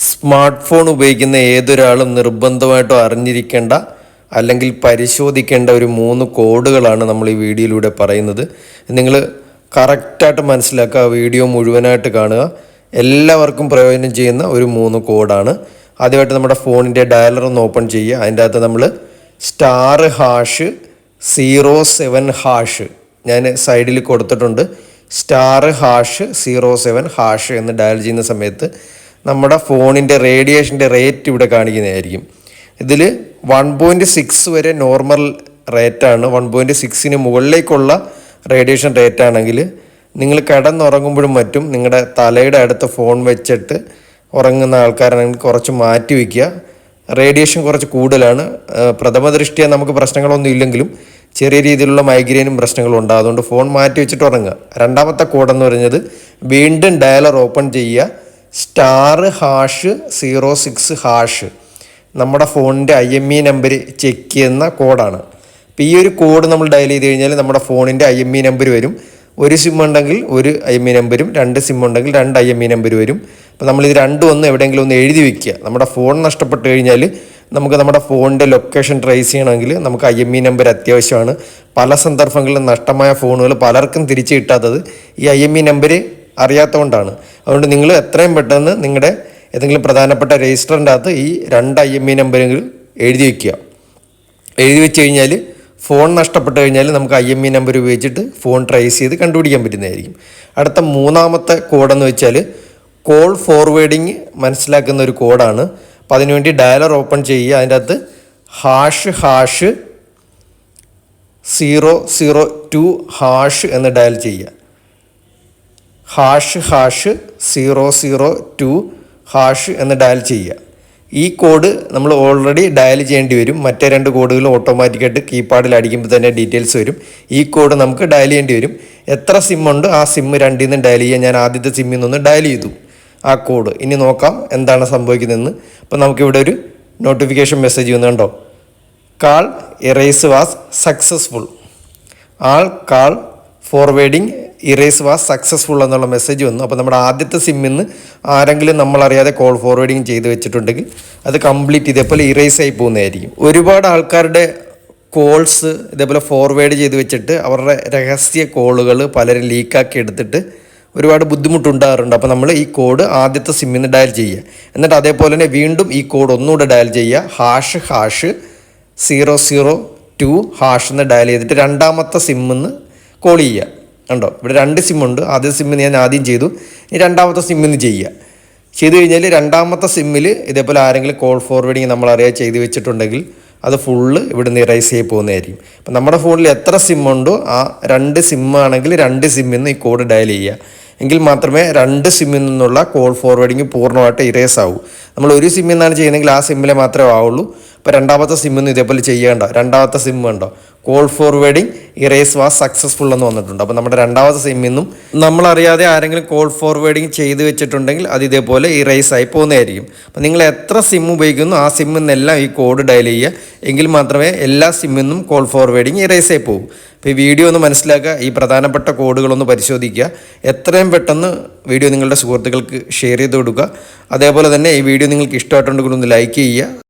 Smart phone ഉപയോഗിക്കുന്ന ഏതൊരാളും നിർബന്ധമായിട്ടും അറിഞ്ഞിരിക്കേണ്ട അല്ലെങ്കിൽ പരിശോധിക്കേണ്ട ഒരു 3 കോഡുകളാണ് നമ്മൾ ഈ വീഡിയോയിലൂടെ പറയുന്നത്. നിങ്ങൾ കറക്റ്റായിട്ട് മനസ്സിലാക്കുക, വീഡിയോ മുഴുവനായിട്ട് കാണുക. എല്ലാവർക്കും പ്രയോജനം ചെയ്യുന്ന ഒരു 3 കോഡാണ്. ആദ്യമായിട്ട് നമ്മുടെ ഫോണിൻ്റെ ഡയലർ ഒന്ന് ഓപ്പൺ ചെയ്യുക. അതിൻ്റെ അകത്ത് നമ്മൾ *#07# ഞാൻ സൈഡിൽ കൊടുത്തിട്ടുണ്ട്. *#07# എന്ന് ഡയൽ ചെയ്യുന്ന സമയത്ത് നമ്മുടെ ഫോണിൻ്റെ റേഡിയേഷൻ്റെ റേറ്റ് ഇവിടെ കാണിക്കുന്നതായിരിക്കും. ഇതിൽ 1.6 വരെ നോർമൽ റേറ്റാണ്. 1.6ന് മുകളിലേക്കുള്ള റേഡിയേഷൻ റേറ്റ് ആണെങ്കിൽ നിങ്ങൾ കിടന്നുറങ്ങുമ്പോഴും മറ്റും നിങ്ങളുടെ തലയുടെ അടുത്ത് ഫോൺ വെച്ചിട്ട് ഉറങ്ങുന്ന ആൾക്കാരാണെങ്കിൽ കുറച്ച് മാറ്റി വയ്ക്കുക. റേഡിയേഷൻ കുറച്ച് കൂടുതലാണ്. പ്രഥമ ദൃഷ്ടിയ നമുക്ക് പ്രശ്നങ്ങളൊന്നും ഇല്ലെങ്കിലും ചെറിയ രീതിയിലുള്ള മൈഗ്രെയിനും പ്രശ്നങ്ങളും ഉണ്ട്. അതുകൊണ്ട് ഫോൺ മാറ്റി വെച്ചിട്ട് ഉറങ്ങുക. രണ്ടാമത്തെ കോഡെന്ന് പറഞ്ഞത് വീണ്ടും ഡയലർ ഓപ്പൺ ചെയ്യുക. *#06# നമ്മുടെ ഫോണിൻ്റെ IMEI നമ്പർ ചെക്ക് ചെയ്യുന്ന കോഡാണ്. അപ്പോൾ ഈ ഒരു കോഡ് നമ്മൾ ഡയൽ ചെയ്ത് കഴിഞ്ഞാൽ നമ്മുടെ ഫോണിൻ്റെ IMEI നമ്പർ വരും. ഒരു സിം ഉണ്ടെങ്കിൽ ഒരു IMEI നമ്പരും, 2 സിം ഉണ്ടെങ്കിൽ 2 IMEI നമ്പർ വരും. അപ്പോൾ നമ്മളിത് രണ്ടും എവിടെയെങ്കിലും ഒന്ന് എഴുതി വയ്ക്കുക. നമ്മുടെ ഫോൺ നഷ്ടപ്പെട്ട് കഴിഞ്ഞാൽ നമുക്ക് നമ്മുടെ ഫോണിൻ്റെ ലൊക്കേഷൻ ട്രേസ് ചെയ്യണമെങ്കിൽ നമുക്ക് IMEI നമ്പർ അത്യാവശ്യമാണ്. പല സന്ദർഭങ്ങളിലും നഷ്ടമായ ഫോണുകൾ പലർക്കും തിരിച്ചു കിട്ടാത്തത് ഈ IMEI നമ്പർ അറിയാത്തതുകൊണ്ടാണ്. അതുകൊണ്ട് നിങ്ങൾ എത്രയും പെട്ടെന്ന് നിങ്ങളുടെ ഏതെങ്കിലും പ്രധാനപ്പെട്ട രജിസ്റ്ററിൻ്റെ അകത്ത് ഈ 2 IMEI നമ്പറുകൾ എഴുതി വയ്ക്കുക. എഴുതി വെച്ച് കഴിഞ്ഞാൽ ഫോൺ നഷ്ടപ്പെട്ട് കഴിഞ്ഞാൽ നമുക്ക് IMEI നമ്പർ ഉപയോഗിച്ചിട്ട് ഫോൺ ട്രേസ് ചെയ്ത് കണ്ടുപിടിക്കാൻ പറ്റുന്നതായിരിക്കും. അടുത്ത 3ാമത്തെ കോഡെന്ന് വെച്ചാൽ കോൾ ഫോർവേഡിങ് മനസ്സിലാക്കുന്ന ഒരു കോഡാണ്. അപ്പോൾ അതിനുവേണ്ടി ഡയലർ ഓപ്പൺ ചെയ്യുക. അതിൻ്റെ അകത്ത് #002# എന്ന് ഡയൽ ചെയ്യുക. #002# എന്ന് ഡയൽ ചെയ്യുക. ഈ കോഡ് നമ്മൾ ഓൾറെഡി ഡയൽ ചെയ്യേണ്ടി വരും. മറ്റേ 2 കോഡുകളും ഓട്ടോമാറ്റിക്കായിട്ട് കീപാഡിൽ അടിക്കുമ്പോൾ തന്നെ ഡീറ്റെയിൽസ് വരും. ഈ കോഡ് നമുക്ക് ഡയൽ ചെയ്യേണ്ടി വരും. എത്ര സിം ഉണ്ട് ആ സിം 2ൽ നിന്നും ഡയൽ ചെയ്യുക. ഞാൻ ആദ്യത്തെ സിമ്മിൽ നിന്ന് ഡയൽ ചെയ്തു ആ കോഡ്. ഇനി നോക്കാം എന്താണ് സംഭവിക്കുന്നതെന്ന്. അപ്പോൾ നമുക്കിവിടെ ഒരു നോട്ടിഫിക്കേഷൻ മെസ്സേജ് വന്നുണ്ടോ, call erase was successful, call forwarding erase was successful എന്നുള്ള മെസ്സേജ് വന്നു. അപ്പോൾ നമ്മുടെ ആദ്യത്തെ സിമ്മിൽ നിന്ന് ആരെങ്കിലും നമ്മളറിയാതെ കോൾ ഫോർവേഡിങ് ചെയ്ത് വെച്ചിട്ടുണ്ടെങ്കിൽ അത് കംപ്ലീറ്റ് ഇതേപോലെ ഇറേസ് ആയി പോകുന്നതായിരിക്കും. ഒരുപാട് ആൾക്കാരുടെ കോൾസ് ഇതേപോലെ ഫോർവേഡ് ചെയ്ത് വെച്ചിട്ട് അവരുടെ രഹസ്യ കോളുകൾ പലരും ലീക്കാക്കി എടുത്തിട്ട് ഒരുപാട് ബുദ്ധിമുട്ടുണ്ടാകാറുണ്ട്. അപ്പോൾ നമ്മൾ ഈ കോഡ് ആദ്യത്തെ സിമ്മിൽ നിന്ന് ഡയൽ ചെയ്യുക. എന്നിട്ട് അതേപോലെ തന്നെ വീണ്ടും ഈ കോഡ് ഒന്നുകൂടെ ഡയൽ ചെയ്യുക. #002# എന്ന് ഡയൽ ചെയ്തിട്ട് 2ാമത്തെ സിമ്മിൽ നിന്ന് കോൾ ചെയ്യുക. കണ്ടോ, ഇവിടെ 2 സിമ്മുണ്ട്. ആദ്യ സിമ്മിൽ ഞാൻ ആദ്യം ചെയ്തു. ഇനി 2ാമത്തെ സിമ്മിൽ നിന്ന് ചെയ്യുക. ചെയ്ത് കഴിഞ്ഞാൽ 2ാമത്തെ സിമ്മിൽ ഇതേപോലെ ആരെങ്കിലും കോൾ ഫോർവേഡിങ് നമ്മളറിയാതെ ചെയ്ത് വെച്ചിട്ടുണ്ടെങ്കിൽ അത് ഫുള്ള് ഇവിടെ നിന്ന് ഇറൈസ് ചെയ്ത് പോകുന്നതായിരിക്കും. അപ്പം നമ്മുടെ ഫോണിൽ എത്ര സിമ്മുണ്ടോ ആ 2 സിമ്മാണെങ്കിൽ 2 സിമ്മിൽ നിന്ന് ഈ കോഡ് ഡയൽ ചെയ്യുക. എങ്കിൽ മാത്രമേ 2 സിമ്മിൽ നിന്നുള്ള കോൾ ഫോർവേഡിങ് പൂർണ്ണമായിട്ട് ഇറേസ് ആവൂ. നമ്മൾ ഒരു സിമ്മിൽ നിന്നാണ് ചെയ്യുന്നതെങ്കിൽ ആ സിമ്മിലെ മാത്രമേ ആവുള്ളൂ. അപ്പോൾ 2ാമത്തെ സിമ്മിൽ നിന്ന് ഇതേപോലെ ചെയ്യേണ്ട. 2ാമത്തെ സിം ഉണ്ടോ, call forwarding erase was successful എന്ന് വന്നിട്ടുണ്ട്. അപ്പോൾ നമ്മുടെ 2ാമത്തെ സിമ്മിൽ നിന്നും നമ്മളറിയാതെ ആരെങ്കിലും കോൾ ഫോർവേഡിങ് ചെയ്ത് വെച്ചിട്ടുണ്ടെങ്കിൽ അത് ഇതേപോലെ ഇറേസ് ആയി പോകുന്നതായിരിക്കും. അപ്പോൾ നിങ്ങൾ എത്ര സിം ഉപയോഗിക്കുന്നു ആ സിമ്മിൽ നിന്നെല്ലാം ഈ കോഡ് ഡയൽ ചെയ്യുക. എങ്കിൽ മാത്രമേ എല്ലാ സിമ്മിൽ നിന്നും കോൾ ഫോർവേഡിങ് ഇറേസ് ആയി പോകും. അപ്പോൾ ഈ വീഡിയോ ഒന്ന് മനസ്സിലാക്കുക, ഈ പ്രധാനപ്പെട്ട കോഡുകളൊന്ന് പരിശോധിക്കുക. എത്രയും പെട്ടെന്ന് വീഡിയോ നിങ്ങളുടെ സുഹൃത്തുക്കൾക്ക് ഷെയർ ചെയ്ത് കൊടുക്കുക. അതേപോലെ തന്നെ ഈ വീഡിയോ നിങ്ങൾക്ക് ഇഷ്ടമായിട്ടുണ്ടെങ്കിൽ ഒന്ന് ലൈക്ക് ചെയ്യുക.